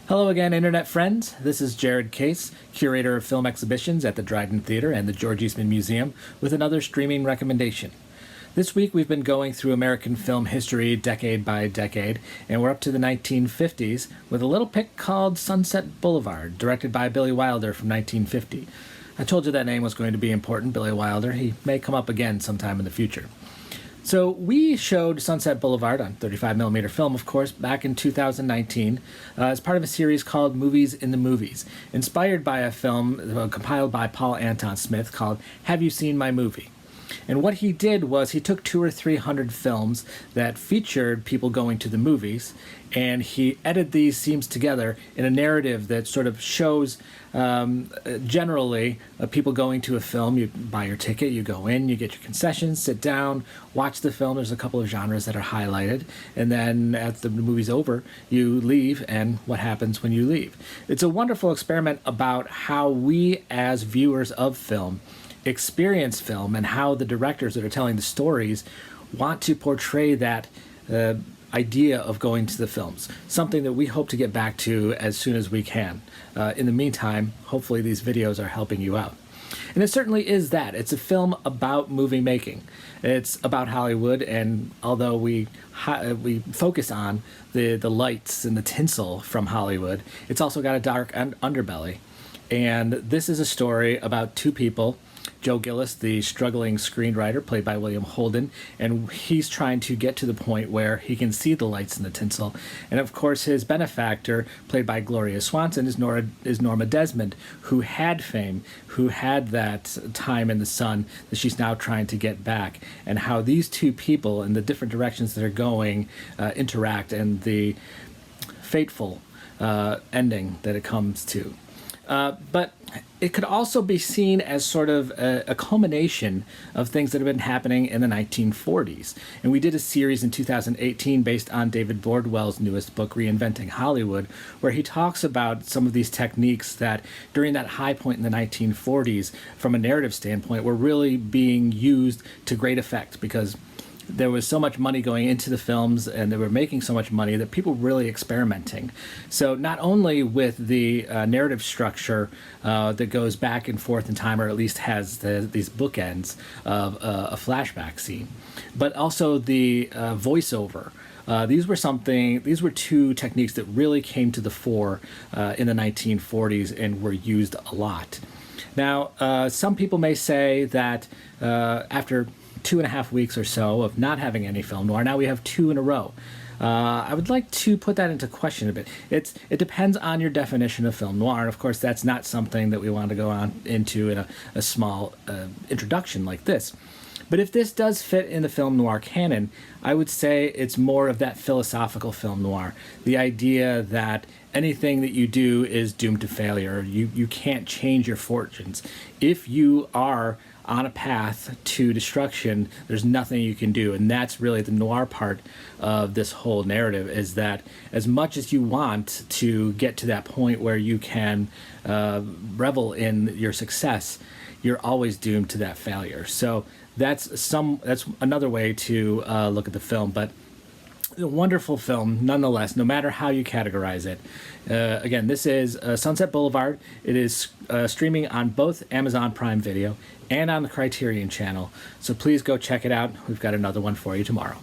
Hello again, Internet friends. This is Jared Case, curator of film exhibitions at the Dryden Theater and the George Eastman Museum, with another streaming recommendation. This week we've been going through American film history decade by decade, and we're up to the 1950s with a little pick called Sunset Boulevard, directed by Billy Wilder from 1950. I told you that name was going to be important, Billy Wilder. He may come up again sometime in the future. So we showed Sunset Boulevard on 35mm film, of course, back in 2019 as part of a series called Movies in the Movies, inspired by a film compiled by Paul Anton Smith called Have You Seen My Movie? And what he did was he took 200 or 300 films that featured people going to the movies, and he edited these scenes together in a narrative that sort of shows generally people going to a film. You buy your ticket, you go in, you get your concessions, sit down, watch the film. There's a couple of genres that are highlighted, and then as the movie's over, you leave, and what happens when you leave. It's a wonderful experiment about how we as viewers of film experience film and how the directors that are telling the stories want to portray that idea of going to the films, something that we hope to get back to as soon as we can. In the meantime, hopefully these videos are helping you out. And it certainly is that. It's a film about movie making. It's about Hollywood, and although we focus on the lights and the tinsel from Hollywood, it's also got a dark underbelly. And this is a story about two people, Joe Gillis, the struggling screenwriter, played by William Holden, and he's trying to get to the point where he can see the lights in the tinsel. And of course, his benefactor, played by Gloria Swanson, is Norma Desmond, who had fame, who had that time in the sun that she's now trying to get back, and how these two people and the different directions that are going interact, and the fateful ending that it comes to. But it could also be seen as sort of a culmination of things that have been happening in the 1940s. And we did a series in 2018 based on David Bordwell's newest book, Reinventing Hollywood, where he talks about some of these techniques that during that high point in the 1940s, from a narrative standpoint, were really being used to great effect, because there was so much money going into the films and they were making so much money that people were really experimenting. So not only with the narrative structure that goes back and forth in time, or at least has these bookends of a flashback scene, but also the voiceover. These were two techniques that really came to the fore in the 1940s and were used a lot. Now, some people may say that after 2.5 weeks or so of not having any film noir, now we have two in a row. I would like to put that into question a bit. It depends on your definition of film noir, and of course that's not something that we want to go on into in a small introduction like this. But if this does fit in the film noir canon, I would say it's more of that philosophical film noir. The idea that anything that you do is doomed to failure. You can't change your fortunes. If you are on a path to destruction, there's nothing you can do. And that's really the noir part of this whole narrative, is that as much as you want to get to that point where you can revel in your success, you're always doomed to that failure. So that's another way to look at the film. But a wonderful film nonetheless, no matter how you categorize it. Again, this is Sunset Boulevard. It is streaming on both Amazon Prime Video and on the Criterion channel. So please go check it out. We've got another one for you tomorrow.